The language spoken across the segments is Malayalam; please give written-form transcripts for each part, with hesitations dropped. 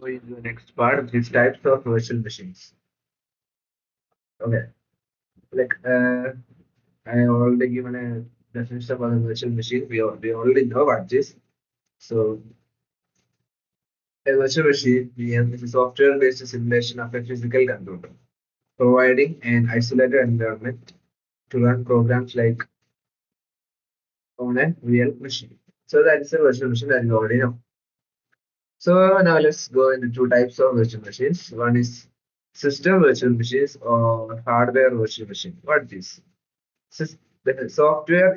Going to the next part, which is types of virtual machines. Okay, like I already given a definition about a virtual machine. We already know what this. So a virtual machine VM is a software-based simulation of a physical computer, providing an isolated environment to run programs like on a real machine. So that is a virtual machine that you already know. So now let's go into two types of virtual machines. One is system virtual machines or hardware virtual machine. What is this? The software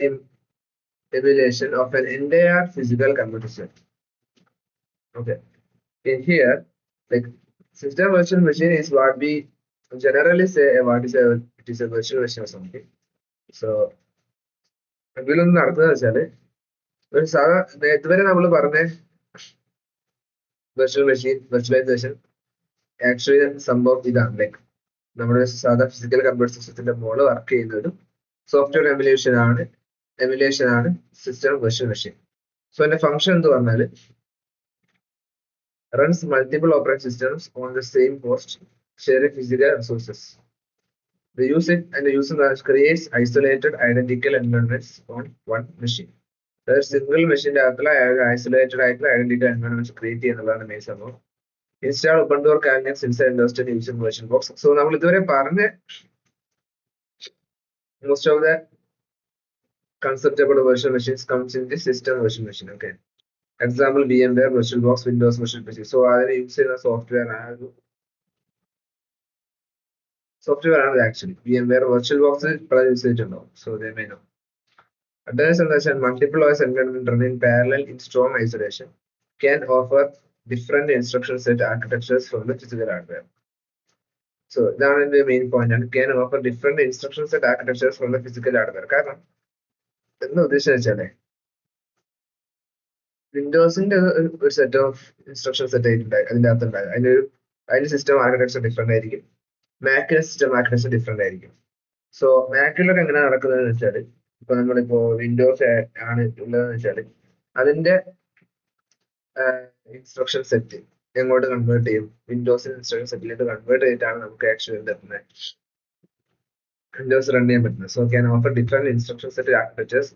emulation of an entire physical computer set. Okay. In here, like system virtual machine is what we generally say what is a it is a virtual machine or something. So ഇതിലൊന്നും നടക്കുന്നത് വെച്ചാല് ഒരു സാധാ ഇതുവരെ നമ്മൾ പറഞ്ഞ വെർച്വൽ മെഷീൻ വെർച്വലൈസേഷൻ ആക്ച്വലി സംഭവം ഇതാണ് ലൈക്ക് നമ്മുടെ സാധാ ഫിസിക്കൽ കമ്പ്യൂട്ടർ സിസ്റ്റത്തിന്റെ മോള് വർക്ക് ചെയ്യുന്ന ഒരു സോഫ്റ്റ്വെയർ എമുലേഷൻ ആണ് സിസ്റ്റം വെർച്വൽ മെഷീൻ. സോ അതിന്റെ ഫംഗ്ഷൻ എന്ന് പറഞ്ഞാൽ runs multiple operating systems on the same host, sharing physical resources. The user creates isolated identical environments on one machine. ഒരു സിംഗിൾ മെഷീൻ്റെ അകത്തുള്ള ഐസൊലേറ്റഡ് ആയിട്ടുള്ള ഐഡന്റിക്കൽ എൻവയോൺമെന്റ്സ് ക്രിയേറ്റ് ചെയ്യുന്നതാണ് മെയിൻ സംഭവം. Install Ubuntu or Linux inside Industrial using VirtualBox. So നമ്മൾ ഇതുവരെ പറഞ്ഞ most of the concept about virtual machines comes in the system virtual machine. Okay. Example VMware, VirtualBox, Windows Virtual PC. So അതിന് യൂസ് ചെയ്യുന്ന സോഫ്റ്റ്വെയർ ആണ് ആക്ച്വലി VMware VirtualBox പല യൂസ് ചെയ്തിട്ടുണ്ടാവും. So they may know. Advanced understand multiple OS environment run in parallel in strong isolation can offer different instruction set architectures from the physical hardware. So ഇതാണ് എൻ്റെ മെയിൻ പോയിന്റ് ആണ് can offer different instruction set architectures from the physical hardware. കാരണം എന്ന് ഉദ്ദേശിച്ചു വെച്ചാലേ വിൻഡോസിന്റെ ഒരു സെറ്റ് ഓഫ് ഇൻസ്ട്രക്ഷൻ സെറ്റ് ആയിട്ടുണ്ടായി അതിൻ്റെ അകത്തുണ്ടായി അതിന്റെ സിസ്റ്റം ആർക്കിടെക്ചർ ഡിഫറെന്റ് ആയിരിക്കും. മാക്കിന്റെ സിസ്റ്റം ആർക്കിടെക്ചർ ഡിഫറെന്റ് ആയിരിക്കും. സോ മാക്കിലൊക്കെ എങ്ങനെ നടക്കുന്നതെന്ന് വെച്ചാൽ ഇപ്പൊ നമ്മളിപ്പോ വിൻഡോസ് ആണ് ഉള്ളതെന്ന് വെച്ചാൽ അതിന്റെ ഇൻസ്ട്രക്ഷൻ സെറ്റ് എങ്ങോട്ട് കൺവേർട്ട് ചെയ്യും, വിൻഡോസിന്റെ ഇൻസ്ട്രക്ഷൻ സെറ്റിലേക്ക് കൺവേർട്ട് ചെയ്തിട്ടാണ് നമുക്ക് ആക്ച്വലി വിൻഡോസ് റൺ ചെയ്യാൻ പറ്റുന്നത്. So can offer different instruction set architectures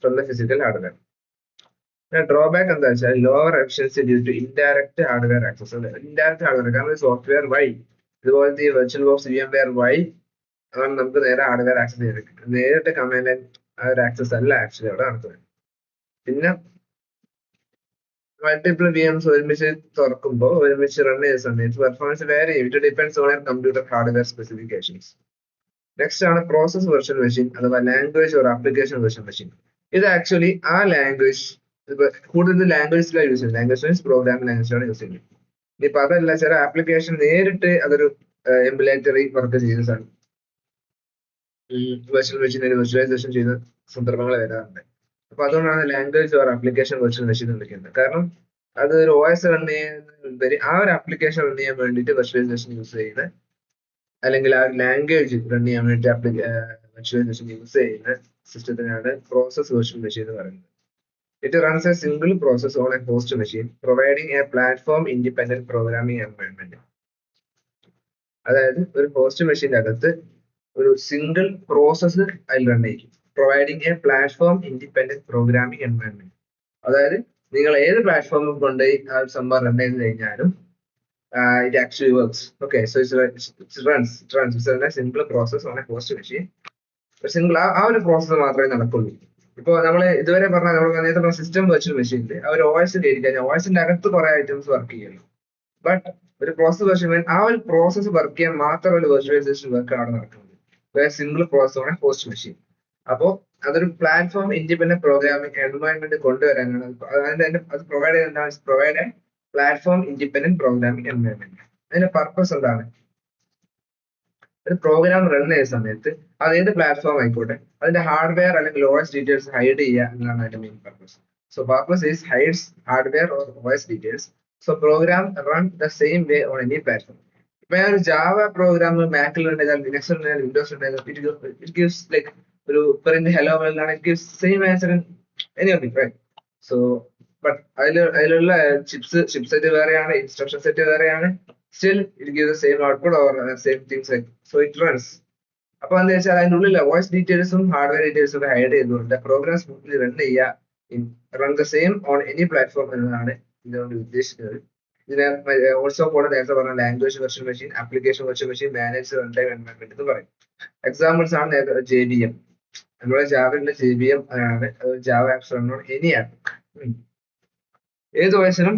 from the physical hardware. Drawback എന്താ വെച്ചാൽ lower efficiency due to indirect hardware access. Indirect hardware കാരണം സോഫ്റ്റ്വെയർ വഴി ഇതുപോലത്തെ ഈ VirtualBox VMware വഴി അതാണ് നമുക്ക് നേരെ ഹാർഡ്വെയർ ആക്സസ് ചെയ്ത് കിട്ടും. നേരിട്ട് കമാൻഡ് ആ ഒരു ആക്സസ് അല്ല ആക്ച്വലി അവിടെ നടത്തുന്നത്. പിന്നെ മൾട്ടിപ്പിൾ VMs ഒരുമിച്ച് തുറക്കുമ്പോൾ ഒരുമിച്ച് റൺ ചെയ്യുന്ന സമയത്ത് പെർഫോമൻസ് വേറെ ചെയ്യും. It depends on computer hardware specifications. Next ആണ് പ്രോസസ് വെർച്വൽ മെഷീൻ അഥവാ language or application virtual machine. ഇത് ആക്ച്വലി ആ ലാംഗ്വേജ് കൂടുതൽ ലാംഗ്വേജിലാണ് യൂസ് ചെയ്യുന്നത്. ലാംഗ്വേജ് മീൻസ് പ്രോഗ്രാമിംഗ് ലാംഗ്വേജിലാണ് യൂസ് ചെയ്യുന്നത്. ഇനിയിപ്പോ അതല്ല ചില ആപ്ലിക്കേഷൻ നേരിട്ട് അതൊരു എമുലേറ്ററി വർക്ക് ചെയ്തതാണ് വെർച്വൽ മെഷീനിൽ വെർച്വലൈസേഷൻ ചെയ്ത സന്ദർഭങ്ങൾ വരാറുണ്ട്. അപ്പൊ അതുകൊണ്ടാണ് language or application virtual machine വിളിക്കുന്നത്. കാരണം അത് ഒരു OS റൺ ചെയ്യുന്നതിനുപരി ആ ഒരു ആപ്ലിക്കേഷൻ റൺ ചെയ്യാൻ വേണ്ടിയിട്ട് വെർച്വലൈസേഷൻ യൂസ് ചെയ്യുന്ന അല്ലെങ്കിൽ ആ ഒരു ലാംഗ്വേജ് റൺ ചെയ്യാൻ വേണ്ടി വെർച്വലൈസേഷൻ യൂസ് ചെയ്യുന്ന സിസ്റ്റത്തിനാണ് പ്രോസസ് വെർച്വൽ മെഷീൻ എന്ന് പറയുന്നത്. It runs a single process on a host machine, providing a platform-independent programming environment. അതായത് ഒരു ഹോസ്റ്റ് മെഷീൻ്റെ അകത്ത് ഒരു സിംഗിൾ പ്രോസസ്സ് അതിൽ റൺ ചെയ്യും, providing A platform independent programming environment. അതായത് നിങ്ങൾ ഏത് പ്ലാറ്റ്ഫോമിൽ കൊണ്ടുപോയി ആ ഒരു സംഭവം റൺ ചെയ്ത് കഴിഞ്ഞാലും it actually works. Okay, so it runs. It's a simple process on a host machine. Single ആ ഒരു പ്രോസസ്സ് മാത്രമേ നടക്കുള്ളൂ. ഇപ്പൊ നമ്മൾ ഇതുവരെ പറഞ്ഞ നമ്മൾ നേരത്തെ സിസ്റ്റം വെർച്വൽ മെഷീനിൽ ആ ഒരു OS കയറി കഴിഞ്ഞാൽ OSന്റെ അകത്ത് കുറെ ഐറ്റംസ് വർക്ക് ചെയ്യുള്ളൂ. ബട്ട് ഒരു പ്രോസസ് വെർച്വൽ മെഷീൻ ആ ഒരു പ്രോസസ്സ് വർക്ക് ചെയ്യാൻ മാത്രം ഒരു വെർച്വലൈസേഷൻ വർക്ക് ആണ് നടക്കുന്നത്. സിംഗിൾ പ്രോസസ് ആണ് ഹോസ്റ്റ് മെഷീൻ. അപ്പോൾ അതൊരു പ്ലാറ്റ്ഫോം ഇൻഡിപെൻഡന്റ് പ്രോഗ്രാമിംഗ് എൻവയോൺമെന്റ് കൊണ്ടുവരാനാണ് അത് provide A platform independent programming environment. അതിന്റെ പർപ്പസ് എന്താണ്? ഒരു പ്രോഗ്രാം റൺ ചെയ്യുന്ന സമയത്ത് അത് ഏത് പ്ലാറ്റ്ഫോം ആയിക്കോട്ടെ അതിന്റെ ഹാർഡ്വെയർ അല്ലെങ്കിൽ OS ഡീറ്റെയിൽസ് ഹൈഡ് ചെയ്യുക എന്നതാണ് അതിന്റെ main purpose. So purpose is hides hardware or OS details. So program run the same way on any platform. ഇപ്പൊ ഞാൻ ഒരു ജാവ പ്രോഗ്രാം മാക്കിൽ ഉണ്ടായാൽ ലിനക്സ് ഉണ്ടായാൽ വിൻഡോസ് ഉണ്ടായാൽ ഇറ്റ് ഗിവ്സ് ലൈക്ക് ഒരു പ്രിന്റ് ഹലോ എന്നാണ് it gives same answer in any of it, right? So but അതിലുള്ള ചിപ്പ് സെറ്റ് വേറെയാണ്, ഇൻസ്ട്രക്ഷൻ സെറ്റ് വേറെയാണ്. Still it give the same output or same things. So it runs. അപ്പൊ എന്താ വെച്ചാൽ അതിന്റെ ഉള്ളിൽ വോയിസ് ഡീറ്റെയിൽസും ഹാർഡ്വെയർ ഡീറ്റെയിൽസും ഒക്കെ ഹൈഡ് ചെയ്തുകൊണ്ട് പ്രോഗ്രാം സ്മൂത്ത്ലി റൺ ചെയ്യുക, run the same on any platform എന്നതാണ് ഇതുകൊണ്ട് ഉദ്ദേശിക്കുന്നത്. ഇതിനെ ഓൾസോ കോഡ് നേരത്തെ പറഞ്ഞ language virtual machine, application virtual machine, manage run time environment എന്ന് പറയും. എക്സാമ്പിൾസ് ആണ് JVM. നമ്മുടെ ജാവയുടെ JVM ആണ് Java apps run on any app. ഏത് വോയിസിനും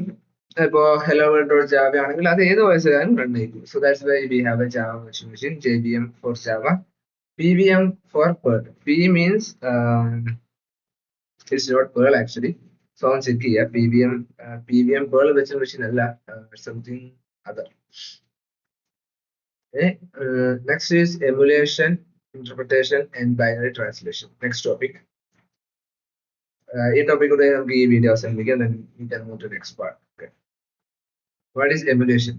ഇപ്പോ ഹലോ വേൾഡ് ഡോട്ട് ജാവ ആണെങ്കിൽ അത് ഏത് വോയിസിലും റൺ ചെയ്യും. So that's why we have a Java virtual machine, JVM for Java, PVM for Perl. P means it's not Perl actually. So on check here, PVM Perl virtual machine alla, something other. Okay. Next is emulation, interpretation, and binary translation. Next topic. This topic today we give videos and then we can move to the next part. Okay. What is emulation?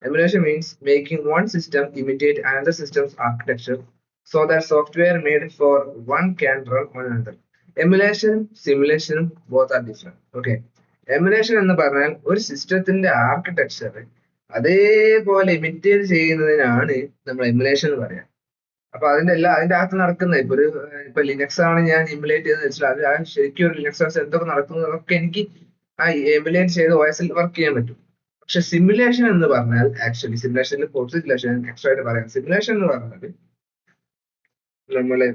Emulation means making one system imitate another system's architecture, so that software made for one can run on another. Emulation, simulation, both are different. Okay. Emulation എന്ന് പറഞ്ഞാൽ ഒരു സിസ്റ്റത്തിന്റെ ആർക്കിടെക്ചർ അതേപോലെ ഇമിറ്റേറ്റ് ചെയ്യുന്നതിനാണ് നമ്മൾ എമുലേഷൻ എന്ന് പറയാം. അപ്പൊ അതിന്റെ അകത്ത് നടക്കുന്ന ഇപ്പൊ ലിനക്സ് ആണ് ഞാൻ ഇമുലേറ്റ് ചെയ്തെന്ന് വെച്ചാൽ അത് ശരിക്കും ഒരു ലിനക്സ് എന്തൊക്കെ നടക്കുന്നതൊക്കെ എനിക്ക് ആ എമുലേറ്റ് ചെയ്ത് വോയിസിൽ വർക്ക് ചെയ്യാൻ പറ്റും. പക്ഷെ സിമുലേഷൻ എന്ന് പറഞ്ഞാൽ ആക്ച്വലി സിമുലേഷനിൽ പോസിറ്റീവ് എക്സ്ട്രാ ആയിട്ട് പറയാം. സിമുലേഷൻ എന്ന് പറഞ്ഞാൽ നമ്മള്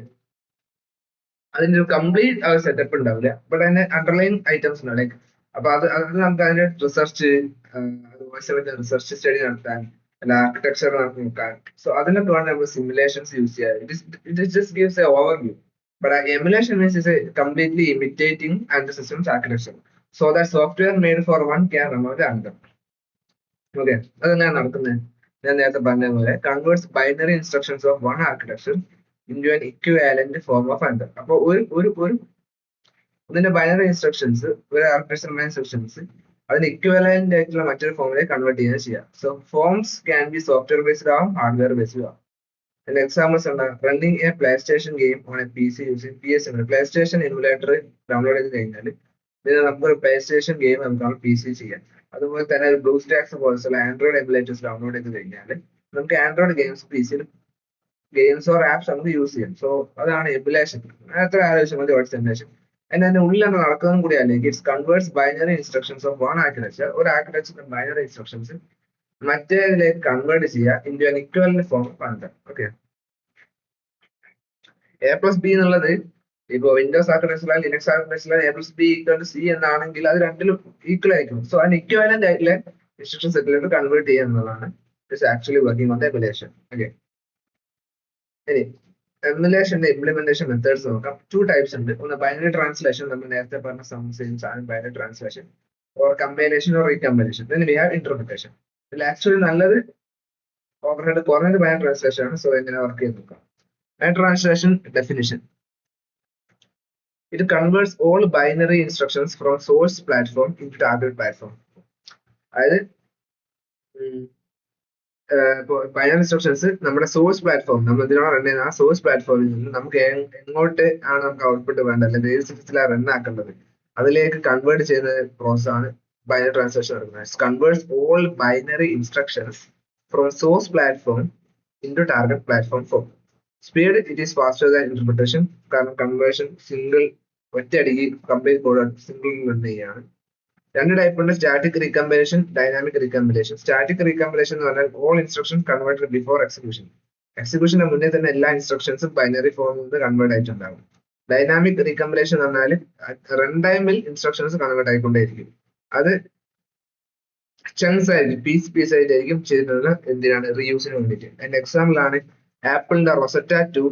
അതിന്റെ ഒരു കംപ്ലീറ്റ് സെറ്റപ്പ് ഉണ്ടാവില്ല, ബട്ട് അതിന്റെ അണ്ടർലൈൻ ഐറ്റംസ് ഉണ്ട്. ലൈക്ക് അപ്പൊ അത് നമുക്ക് അതിന്റെ റിസർച്ച് റിസർച്ച് സ്റ്റഡി നടത്താൻ അല്ല ആർക്കിടെക്ചർ നോക്കാൻ. സോ അതിനൊക്കെ വേണം നമ്മൾ സിമുലേഷൻസ് യൂസ് ചെയ്യാൻ. It just gives A overview. But emulation means is completely imitating and the systems architecture, so that software made for one can run on the under. Okay, അതെങ്ങനെ നടക്കുന്നത്? ഞാൻ നേരത്തെ പറഞ്ഞ പോലെ converts binary instructions of one architecture into an equivalent form of another. അപ്പോൾ ഇതിന്റെ ബൈനറി ഇൻസ്ട്രക്ഷൻസ് ഒരു ആർക്കിടെക്ചർ ഇൻസ്ട്രക്ഷൻസ് അതിന് ഇക്വലന്റ് ആയിട്ടുള്ള മറ്റൊരു ഫോമിലേക്ക് കൺവേർട്ട് ചെയ്യുക ചെയ്യാം. So forms can be software based ആവും, ഹാർഡ്വെയർ ബേസ്ഡ് ആവും. അതിന്റെ എക്സാമ്പിൾസ് ഉണ്ട്. Running a PlayStation game on a PC using PS ഉണ്ട്. പ്ലേ സ്റ്റേഷൻ എമുലേറ്റർ ഡൗൺലോഡ് ചെയ്ത് കഴിഞ്ഞാൽ പിന്നെ നമുക്കൊരു പ്ലേ സ്റ്റേഷൻ ഗെയിം നമുക്കാണ് PC ചെയ്യാം. അതുപോലെ തന്നെ ഒരു ബ്ലൂ സ്റ്റാക്സ് പോലുള്ള ആൻഡ്രോയിഡ് എമുലേറ്റേഴ്സ് ഡൗൺലോഡ് ചെയ്ത് കഴിഞ്ഞാൽ നമുക്ക് ആൻഡ്രോയിഡ് ഗെയിംസ് PCയിൽ ഗെയിംസ് ഓർ ആപ്സ് നമുക്ക് യൂസ് ചെയ്യാം. സോ അതാണ് എമുലേഷൻ. അത്ര ആലോചിച്ചാൽ മതി വാട്ട്സ് എമുലേഷൻ. അതിന്റെ ഉള്ളിൽ നടക്കുന്നതും കൂടി അല്ലെങ്കിൽ it's converts binary instructions of one architecture. ഒരു ആർക്കിടെക്ചറിന്റെ ബൈനറി ഇൻസ്ട്രക്ഷൻസ് മറ്റേതിലേക്ക് കൺവേർട്ട് ചെയ്യുക into an equivalent form of another. Okay, A+B എന്നുള്ളത് ഇപ്പൊ വിൻഡോസ് ആർക്കിടെക്ചറിൽ ലിനക്സ് ആർക്കിടെക്ചറിൽ A+B = C എന്നാണെങ്കിൽ അത് രണ്ടിലും ഈക്വൽ ആയിരിക്കും. സോ അതിന് ഇക്വലന്റ് ആയിട്ടുള്ള ഇൻസ്ട്രക്ഷൻ സെറ്റിലേക്ക് കൺവേർട്ട് ചെയ്യുക എന്നുള്ളതാണ് it's actually working on the emulation. Okay, ഇനി എമുലേഷന്റെ ഇംപ്ലിമെന്റേഷൻ മെത്തേഡ്സ് നോക്കാം. 2 ടൈപ്സ് ഉണ്ട്. ഒന്ന് ബൈനറി ട്രാൻസ്ലേഷൻ, നമ്മൾ നേരത്തെ പറഞ്ഞ binary translation, or compilation or recompilation. then we have interpretation. ഇതിൽ ആക്ച്വലി നല്ലത് ഓവർഹെഡ് കുറഞ്ഞത് ബൈനറി ട്രാൻസ്ലേഷൻ ആണ്. സോ എങ്ങനെ വർക്ക് ചെയ്ത് നോക്കാം. Binary translation definition: it converts all binary instructions from source platform into target platform. അതായത് ബൈനറി ഇൻസ്ട്രക്ഷൻസ് നമ്മുടെ സോഴ്സ് പ്ലാറ്റ്ഫോം, നമ്മൾ ഇതിനോട് റൺ ചെയ്യുന്ന ആ സോഴ്സ് പ്ലാറ്റ്ഫോമിൽ നിന്ന് നമുക്ക് എങ്ങോട്ട് ആണ് നമുക്ക് ഔട്ട്പുട്ട് വേണ്ടത് അല്ലെങ്കിൽ ഏത് സിസ്റ്റത്തിലാണ് റൺ ആക്കേണ്ടത് അതിലേക്ക് കൺവേർട്ട് ചെയ്യുന്ന പ്രോസസ് ആണ് ബൈനറി ട്രാൻസ്ലേഷൻ നടക്കുന്നത്. Converts all binary instructions from source platform into target platform form. Speed it is faster than interpretation. കാരണം കൺവേർഷൻ ഒറ്റയടിക്ക് കംപ്ലീറ്റ് കോഡ് സിംഗിൾ റൺ ചെയ്യാണ്. 2 ടൈപ്പ് ഉണ്ട്: static recompilation, dynamic recompilation. Static recompilation എന്ന് പറഞ്ഞാൽ all instruction converted before execution. എക്സിക്യൂഷന് മുന്നേ തന്നെ എല്ലാ ഇൻസ്ട്രക്ഷൻസും ബൈനറി ഫോമിൽ നിന്ന് കൺവേർട്ട് ആയിട്ടുണ്ടാകും. ഡൈനാമിക് റീകമ്പൈലേഷൻ എന്ന് പറഞ്ഞാൽ റൺ ടൈമിൽ ഇൻസ്ട്രക്ഷൻസ് കൺവേർട്ട് ആയിക്കൊണ്ടേയിരിക്കും. അത് ചങ്ക്സ് ആയിരിക്കും, പീസ് ആയിട്ടായിരിക്കും ചെയ്തിട്ടുള്ളത്. എന്തിനാണ്? റീയൂസിന് വേണ്ടിയിട്ട്. അതിന്റെ എക്സാമ്പിൾ ആണ് ആപ്പിളിന്റെ റൊസറ്റ 2.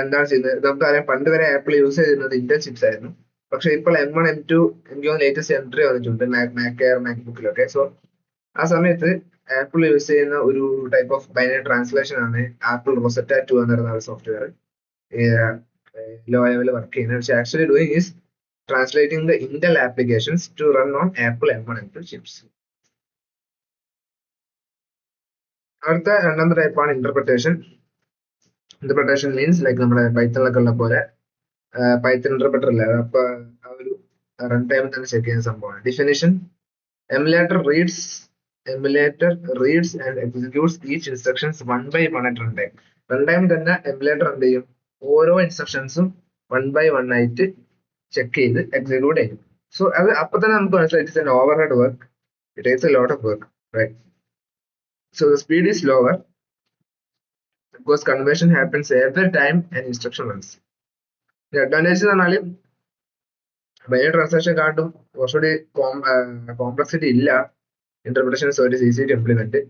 എന്താണ് ചെയ്യുന്നത്? നമുക്കറിയാം പണ്ട് വരെ ആപ്പിൾ യൂസ് ചെയ്തിരുന്നത് ഇന്റൽ ചിപ്സ് ആയിരുന്നു. പക്ഷെ ഇപ്പോൾ M1 M2 എനിക്ക് ലേറ്റസ്റ്റ് എൻട്രി വന്നിട്ടുണ്ട് മാക് എയർ മാക്ബുക്കിലൊക്കെ. സോ ആ സമയത്ത് ആപ്പിൾ യൂസ് ചെയ്യുന്ന ഒരു ടൈപ്പ് ഓഫ് ബൈനറി ട്രാൻസ്ലേഷൻ ആണ് ആപ്പിൾ റൊസറ്റ 2 എന്ന് പറയുന്ന ഒരു സോഫ്റ്റ്വെയർ ലോ ലെവൽ വർക്ക് ചെയ്യുന്നത്. പക്ഷെ actually doing is translating the Intel applications to run on Apple M1 M2 chips. അടുത്ത രണ്ടാമത്തെ ടൈപ്പാണ് ഇന്റർപ്രിട്ടേഷൻ. ഇന്റർപ്രിട്ടേഷൻ മീൻസ് ലൈക്ക് നമ്മുടെ പൈത്തണിലൊക്കെ ഉള്ള പോലെ പൈത്തൺ ഇന്റർപ്രിറ്റർ അല്ല, അപ്പൊ ആ ഒരു റൺ ടൈം തന്നെ ചെക്ക് ചെയ്യുന്ന സംഭവമാണ്. Definition: emulator reads and executes each instructions one by one at runtime. Runtime തന്നെ emulator എന്ത് ചെയ്യും? ഓരോ ഇൻസ്ട്രക്ഷൻസും വൺ ബൈ വൺ ആയിട്ട് ചെക്ക് ചെയ്ത് എക്സിക്യൂട്ട് ചെയ്യും. സോ അത് അപ്പൊ തന്നെ നമുക്ക് മനസ്സിലായി it's an overhead work. It takes a lot of work, right? So the speed is lower because conversion happens every time an instruction runs. The advantage എന്ന് പറഞ്ഞാല് ബൈനറി ട്രാൻസാക്ഷൻ കാട്ടും കുറച്ചുകൂടി കോംപ്ലക്സിറ്റി ഇല്ല. Interpretation is very easy to implement.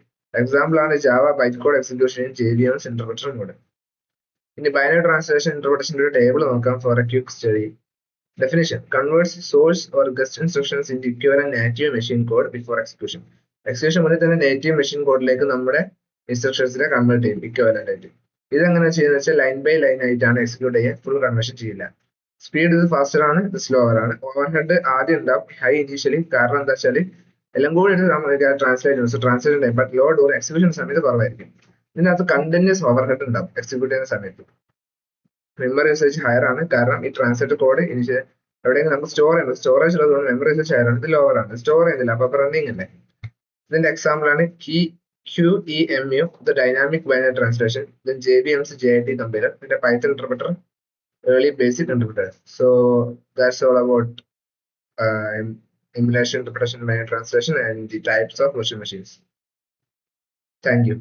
Example ആണ് Java byte code execution JVMs ഇന്റർപ്രിറ്ററും കൂടെ. ഇനി ബൈനറി ട്രാൻസ്ലേഷൻ ഇന്റർപ്രിട്ടേഷന്റെ ഒരു ടേബിൾ നോക്കാം for a quick study. Definition: converts source or guest instructions into equivalent native machine code before execution. Execution മുന്നേ തന്നെ നേറ്റീവ് മെഷീൻ കോഡിലേക്ക് നമ്മുടെ ഇൻസ്ട്രക്ഷൻസിനെ കൺവേർട്ട് ചെയ്യും ഇക്വലന്റ് ആയിട്ട്. ഇതെങ്ങനെ ചെയ്യുന്നത് വെച്ചാൽ ലൈൻ ബൈ ലൈൻ ആയിട്ടാണ് എക്സിക്യൂട്ട് ചെയ്യുക, ഫുൾ കൺവേർഷൻ ചെയ്യില്ല. സ്പീഡ് ഇത് ഫാസ്റ്റർ ആണ്, ഇത് സ്ലോവർ ആണ്. ഓവർഹെഡ് ആദ്യം ഉണ്ടാവും ഹൈ ഇനീഷ്യലി, കാരണം എന്താ വെച്ചാൽ എല്ലാം കൂടി ട്രാൻസ്ലേറ്റ് ഉണ്ടായി, ബട്ട് ലോഡ് ഒരു എക്സിക്യൂഷൻ സമയത്ത് കുറവായിരിക്കും. ഇതിനകത്ത് കണ്ടിന്യൂസ് ഓവർഹെഡ് ഉണ്ടാവും എക്സിക്യൂട്ട് ചെയ്യുന്ന സമയത്ത്. മെമ്മറി യൂസേജ് ഹയർ ആണ്, കാരണം ഈ ട്രാൻസ്ലേറ്റ് കോഡ് ഇനിഷ്യൽ എവിടെയെങ്കിലും നമുക്ക് സ്റ്റോർ ചെയ്യണം. സ്റ്റോറേജ് ഉള്ളതുകൊണ്ട് മെമ്മറി യൂസേജ് ഹയർ ആണ്. ഇത് ലോവർ ആണ്, സ്റ്റോർ ചെയ്യുന്നില്ല, അപ്പൊ റണ്ണിങ് അല്ലേ. ഇതിന്റെ എക്സാമ്പിൾ ആണ് QEMU, the dynamic binary translation, then JVMs JIT compiler, and a Python interpreter, early basic interpreter. So that's all about emulation, interpretation, binary translation, and the types of virtual machines. Thank you.